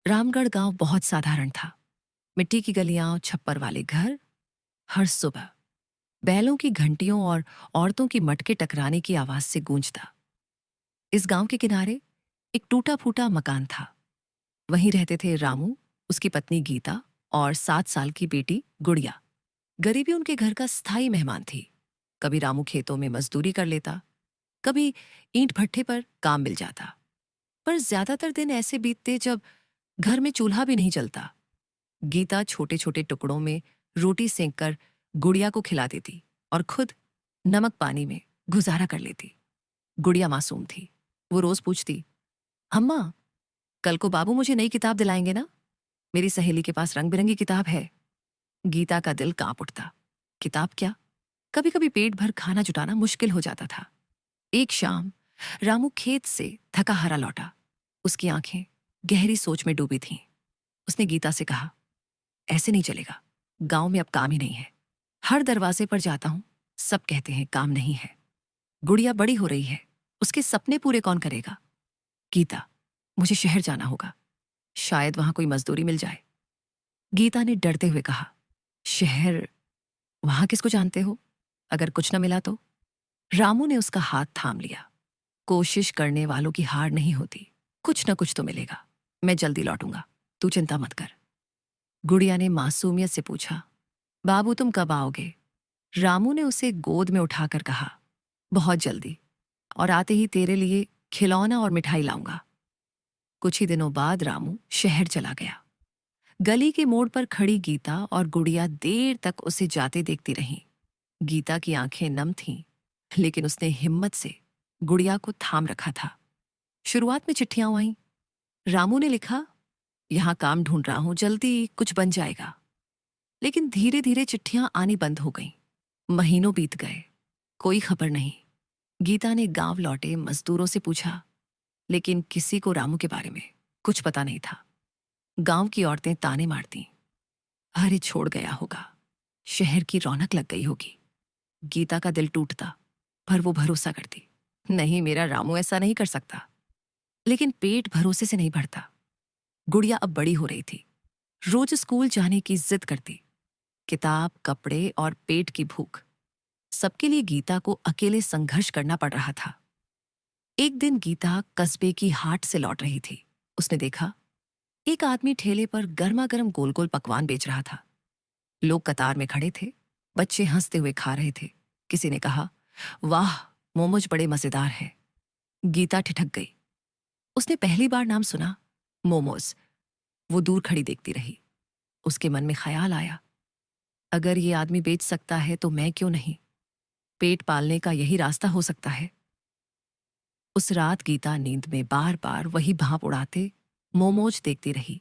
रामगढ़ गांव बहुत साधारण था। मिट्टी की गलियां, छप्पर वाले घर। हर सुबह बैलों की घंटियों और औरतों की मटके टकराने की आवाज से गूंजता। इस गांव के किनारे एक टूटा फूटा मकान था। वहीं रहते थे रामू, उसकी पत्नी गीता और 7 साल की बेटी गुड़िया। गरीबी उनके घर का स्थायी मेहमान थी। कभी रामू खेतों में मजदूरी कर लेता, कभी ईंट भट्ठे पर काम मिल जाता। पर ज्यादातर दिन ऐसे बीतते जब घर में चूल्हा भी नहीं जलता। गीता छोटे छोटे टुकड़ों में रोटी सेंक कर गुड़िया को खिला देती और खुद नमक पानी में गुजारा कर लेती। गुड़िया मासूम थी। वो रोज पूछती, अम्मा, कल को बाबू मुझे नई किताब दिलाएंगे ना? मेरी सहेली के पास रंग बिरंगी किताब है। गीता का दिल कांप उठता। किताब क्या, कभी कभी पेट भर खाना जुटाना मुश्किल हो जाता था। एक शाम रामू खेत से थका हारा लौटा। उसकी आंखें गहरी सोच में डूबी थीं। उसने गीता से कहा, ऐसे नहीं चलेगा। गांव में अब काम ही नहीं है। हर दरवाजे पर जाता हूं, सब कहते हैं काम नहीं है। गुड़िया बड़ी हो रही है, उसके सपने पूरे कौन करेगा? गीता, मुझे शहर जाना होगा। शायद वहां कोई मजदूरी मिल जाए। गीता ने डरते हुए कहा, शहर? वहां किसको जानते हो? अगर कुछ न मिला तो? रामू ने उसका हाथ थाम लिया। कोशिश करने वालों की हार नहीं होती। कुछ न कुछ तो मिलेगा। मैं जल्दी लौटूंगा, तू चिंता मत कर। गुड़िया ने मासूमियत से पूछा, बाबू तुम कब आओगे? रामू ने उसे गोद में उठाकर कहा, बहुत जल्दी, और आते ही तेरे लिए खिलौना और मिठाई लाऊंगा। कुछ ही दिनों बाद रामू शहर चला गया। गली के मोड़ पर खड़ी गीता और गुड़िया देर तक उसे जाते देखती रहीं। गीता की आंखें नम थीं, लेकिन उसने हिम्मत से गुड़िया को थाम रखा था। शुरुआत में चिट्ठियां आईं। रामू ने लिखा, यहां काम ढूंढ रहा हूं, जल्दी कुछ बन जाएगा। लेकिन धीरे धीरे चिट्ठियां आनी बंद हो गईं। महीनों बीत गए, कोई खबर नहीं। गीता ने गांव लौटे मजदूरों से पूछा, लेकिन किसी को रामू के बारे में कुछ पता नहीं था। गांव की औरतें ताने मारती, अरे छोड़ गया होगा, शहर की रौनक लग गई होगी। गीता का दिल टूटता, पर वो भरोसा करती, नहीं, मेरा रामू ऐसा नहीं कर सकता। लेकिन पेट भरोसे से नहीं भरता। गुड़िया अब बड़ी हो रही थी। रोज स्कूल जाने की जिद करती। किताब, कपड़े और पेट की भूख, सबके लिए गीता को अकेले संघर्ष करना पड़ रहा था। एक दिन गीता कस्बे की हाट से लौट रही थी। उसने देखा, एक आदमी ठेले पर गर्मा गर्म गोल गोल पकवान बेच रहा था। लोग कतार में खड़े थे, बच्चे हंसते हुए खा रहे थे। किसी ने कहा, वाह, मोमोज बड़े मजेदार हैं। गीता ठिठक गई। उसने पहली बार नाम सुना, मोमोज। वो दूर खड़ी देखती रही। उसके मन में ख्याल आया, अगर ये आदमी बेच सकता है तो मैं क्यों नहीं? पेट पालने का यही रास्ता हो सकता है। उस रात गीता नींद में बार बार वही भाप उड़ाते मोमोज देखती रही।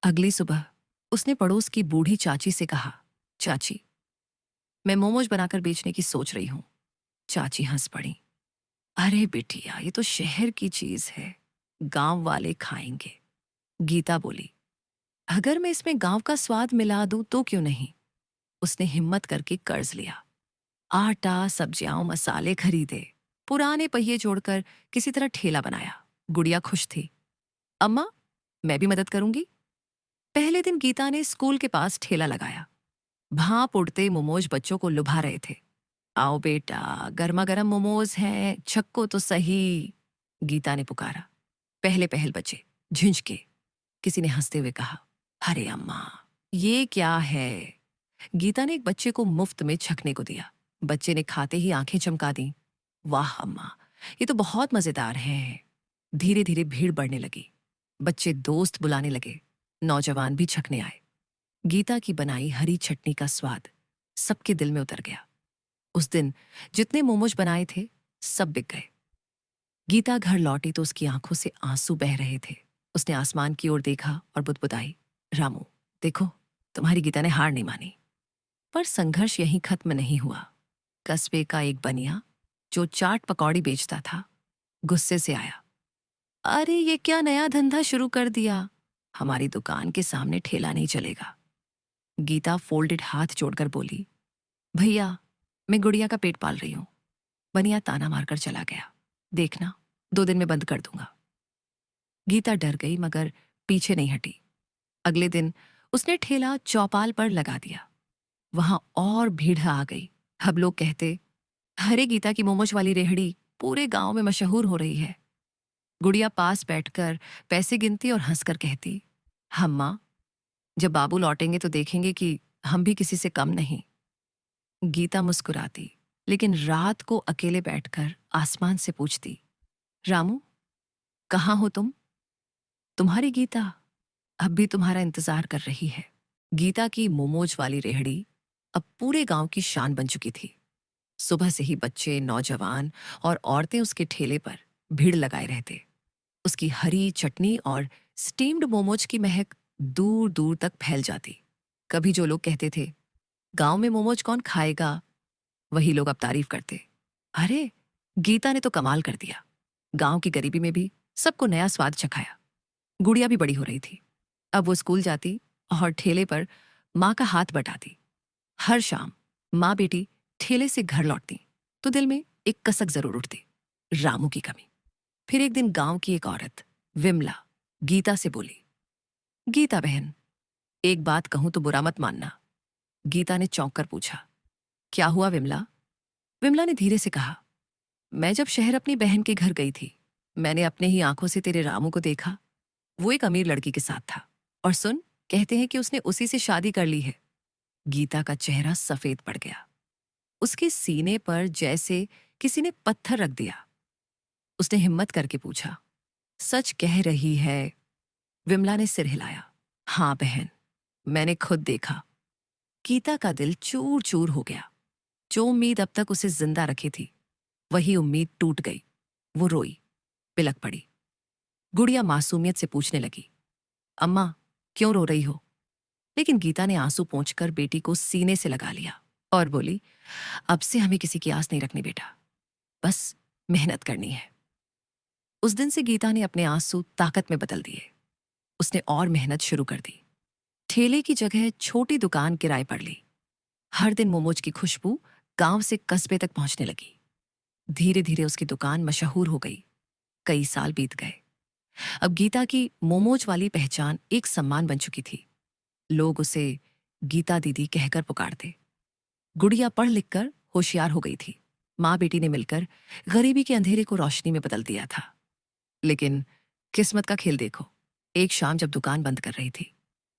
अगली सुबह उसने पड़ोस की बूढ़ी चाची से कहा, चाची, मैं मोमोज बनाकर बेचने की सोच रही हूं। चाची हंस पड़ी, अरे बिटिया, ये तो शहर की चीज है, गांव वाले खाएंगे। गीता बोली, अगर मैं इसमें गांव का स्वाद मिला दूं तो क्यों नहीं? उसने हिम्मत करके कर्ज लिया। आटा, सब्जियां, मसाले खरीदे। पुराने पहिए जोड़कर किसी तरह ठेला बनाया। गुड़िया खुश थी। अम्मा, मैं भी मदद करूंगी। पहले दिन गीता ने स्कूल के पास ठेला लगाया। भाप उड़ते मोमोज बच्चों को लुभा रहे थे। आओ बेटा, गर्मा गर्म मोमोज हैं, छक्को तो सही। गीता ने पुकारा। पहले पहल बचे, झिंझके। किसी ने हंसते हुए कहा, अरे अम्मा, ये क्या है? गीता ने एक बच्चे को मुफ्त में छकने को दिया। बच्चे ने खाते ही आंखें चमका दी। वाह अम्मा, ये तो बहुत मजेदार है। धीरे धीरे भीड़ बढ़ने लगी। बच्चे दोस्त बुलाने लगे। नौजवान भी छकने आए। गीता की बनाई हरी चटनी का स्वाद सबके दिल में उतर गया। उस दिन जितने मोमोज बनाए थे, सब बिक गए। गीता घर लौटी तो उसकी आंखों से आंसू बह रहे थे। उसने आसमान की ओर देखा और बुदबुदाई, रामू, देखो, तुम्हारी गीता ने हार नहीं मानी। पर संघर्ष यहीं खत्म नहीं हुआ। कस्बे का एक बनिया, जो चाट पकौड़ी बेचता था, गुस्से से आया, अरे ये क्या नया धंधा शुरू कर दिया? हमारी दुकान के सामने ठेला नहीं चलेगा। गीता फोल्डेड हाथ जोड़कर बोली, भैया, मैं गुड़िया का पेट पाल रही हूं। बनिया ताना मारकर चला गया। देखना, 2 दिन में बंद कर दूंगा। गीता डर गई, मगर पीछे नहीं हटी। अगले दिन उसने ठेला चौपाल पर लगा दिया। वहां और भीड़ आ गई। अब लोग कहते, अरे गीता की मोमोज वाली रेहड़ी पूरे गांव में मशहूर हो रही है। गुड़िया पास बैठकर पैसे गिनती और हंसकर कहती, हम्मा, जब बाबू लौटेंगे तो देखेंगे कि हम भी किसी से कम नहीं। गीता मुस्कुराती, लेकिन रात को अकेले बैठकर आसमान से पूछती, रामू, कहाँ हो तुम? तुम्हारी गीता अब भी तुम्हारा इंतजार कर रही है। गीता की मोमोज वाली रेहड़ी अब पूरे गांव की शान बन चुकी थी। सुबह से ही बच्चे, नौजवान और औरतें उसके ठेले पर भीड़ लगाए रहते। उसकी हरी चटनी और स्टीम्ड मोमोज की महक दूर दूर तक फैल जाती। कभी जो लोग कहते थे, गांव में मोमोज कौन खाएगा, वही लोग अब तारीफ करते, अरे गीता ने तो कमाल कर दिया। गांव की गरीबी में भी सबको नया स्वाद चखाया। गुड़िया भी बड़ी हो रही थी। अब वो स्कूल जाती और ठेले पर माँ का हाथ बटाती। हर शाम माँ बेटी ठेले से घर लौटती तो दिल में एक कसक जरूर उठती, रामू की कमी। फिर एक दिन गांव की एक औरत विमला गीता से बोली, गीता बहन, एक बात कहूं तो बुरा मत मानना। गीता ने चौंक कर पूछा, क्या हुआ विमला? विमला ने धीरे से कहा, मैं जब शहर अपनी बहन के घर गई थी, मैंने अपने ही आंखों से तेरे रामू को देखा। वो एक अमीर लड़की के साथ था और सुन, कहते हैं कि उसने उसी से शादी कर ली है। गीता का चेहरा सफेद पड़ गया। उसके सीने पर जैसे किसी ने पत्थर रख दिया। उसने हिम्मत करके पूछा, सच कह रही है? विमला ने सिर हिलाया, हाँ बहन, मैंने खुद देखा। गीता का दिल चूर चूर हो गया। जो उम्मीद अब तक उसे जिंदा रखी थी, वही उम्मीद टूट गई। वो रोई, बिलक पड़ी। गुड़िया मासूमियत से पूछने लगी, अम्मा, क्यों रो रही हो? लेकिन गीता ने आंसू पोंछकर बेटी को सीने से लगा लिया और बोली, अब से हमें किसी की आस नहीं रखनी बेटा, बस मेहनत करनी है। उस दिन से गीता ने अपने आंसू ताकत में बदल दिए। उसने और मेहनत शुरू कर दी। ठेले की जगह छोटी दुकान किराए पर ली। हर दिन मोमोज की खुशबू गांव से कस्बे तक पहुंचने लगी। धीरे धीरे उसकी दुकान मशहूर हो गई। कई साल बीत गए। अब गीता की मोमोज वाली पहचान एक सम्मान बन चुकी थी। लोग उसे गीता दीदी कहकर पुकारते। गुड़िया पढ़ लिखकर होशियार हो गई थी। माँ बेटी ने मिलकर गरीबी के अंधेरे को रोशनी में बदल दिया था। लेकिन किस्मत का खेल देखो, एक शाम जब दुकान बंद कर रही थी,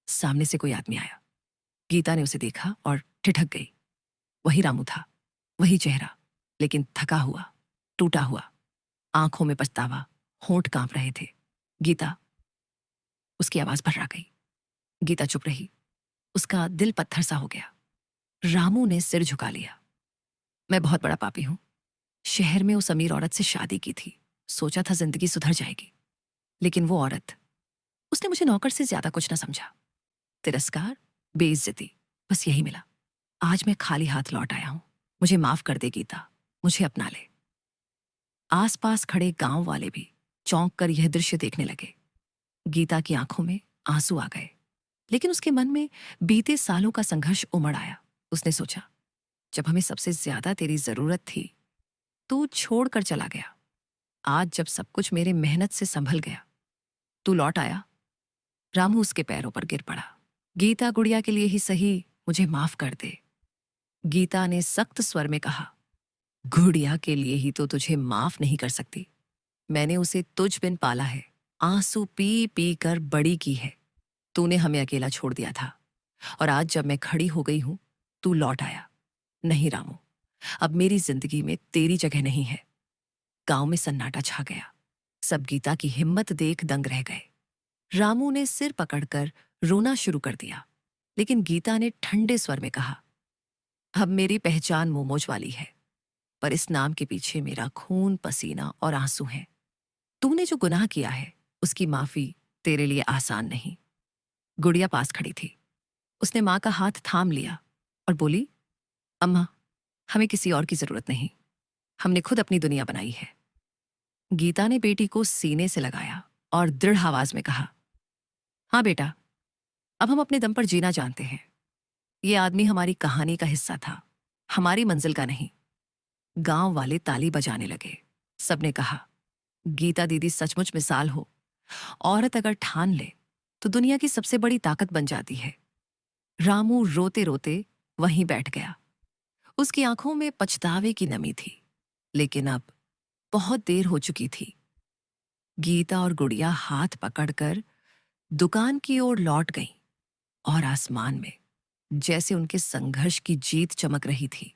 सामने से कोई आदमी आया। गीता ने उसे देखा और ठिठक गई। वही रामू था, वही चेहरा, लेकिन थका हुआ, टूटा हुआ, आंखों में पछतावा, होंठ कांप रहे थे। गीता, उसकी आवाज भर्रा गई। गीता चुप रही। उसका दिल पत्थर सा हो गया। रामू ने सिर झुका लिया। मैं बहुत बड़ा पापी हूं। शहर में उस अमीर औरत से शादी की थी, सोचा था जिंदगी सुधर जाएगी। लेकिन वो औरत, उसने मुझे नौकर से ज्यादा कुछ न समझा। तिरस्कार, बेइज्जती, बस यही मिला। आज मैं खाली हाथ लौट आया हूं। मुझे माफ कर दे गीता, मुझे अपना ले। आसपास खड़े गांव वाले भी चौंक कर यह दृश्य देखने लगे। गीता की आंखों में आंसू आ गए, लेकिन उसके मन में बीते सालों का संघर्ष उमड़ आया। उसने सोचा, जब हमें सबसे ज्यादा तेरी जरूरत थी, तू छोड़कर चला गया। आज जब सब कुछ मेरे मेहनत से संभल गया, तू लौट आया। रामू उसके पैरों पर गिर पड़ा। गीता, गुड़िया के लिए ही सही, मुझे माफ कर दे। गीता ने सख्त स्वर में कहा, गुड़िया के लिए ही तो तुझे माफ नहीं कर सकती। मैंने उसे तुझ बिन पाला है, आंसू पी पी कर बड़ी की है। तूने हमें अकेला छोड़ दिया था, और आज जब मैं खड़ी हो गई हूं, तू लौट आया। नहीं रामू, अब मेरी जिंदगी में तेरी जगह नहीं है। गांव में सन्नाटा छा गया। सब गीता की हिम्मत देख दंग रह गए। रामू ने सिर पकड़कर रोना शुरू कर दिया, लेकिन गीता ने ठंडे स्वर में कहा, अब मेरी पहचान मोमोज वाली है, पर इस नाम के पीछे मेरा खून, पसीना और आंसू है। तूने जो गुनाह किया है, उसकी माफी तेरे लिए आसान नहीं। गुड़िया पास खड़ी थी। उसने माँ का हाथ थाम लिया और बोली, अम्मा, हमें किसी और की जरूरत नहीं। हमने खुद अपनी दुनिया बनाई है। गीता ने बेटी को सीने से लगाया और दृढ़ आवाज में कहा, हाँ बेटा, अब हम अपने दम पर जीना जानते हैं। ये आदमी हमारी कहानी का हिस्सा था, हमारी मंजिल का नहीं। गांव वाले ताली बजाने लगे। सबने कहा, गीता दीदी सचमुच मिसाल हो। औरत अगर ठान ले तो दुनिया की सबसे बड़ी ताकत बन जाती है। रामू रोते रोते वहीं बैठ गया। उसकी आंखों में पछतावे की नमी थी, लेकिन अब बहुत देर हो चुकी थी। गीता और गुड़िया हाथ पकड़कर दुकान की ओर लौट गईं और आसमान में जैसे उनके संघर्ष की जीत चमक रही थी।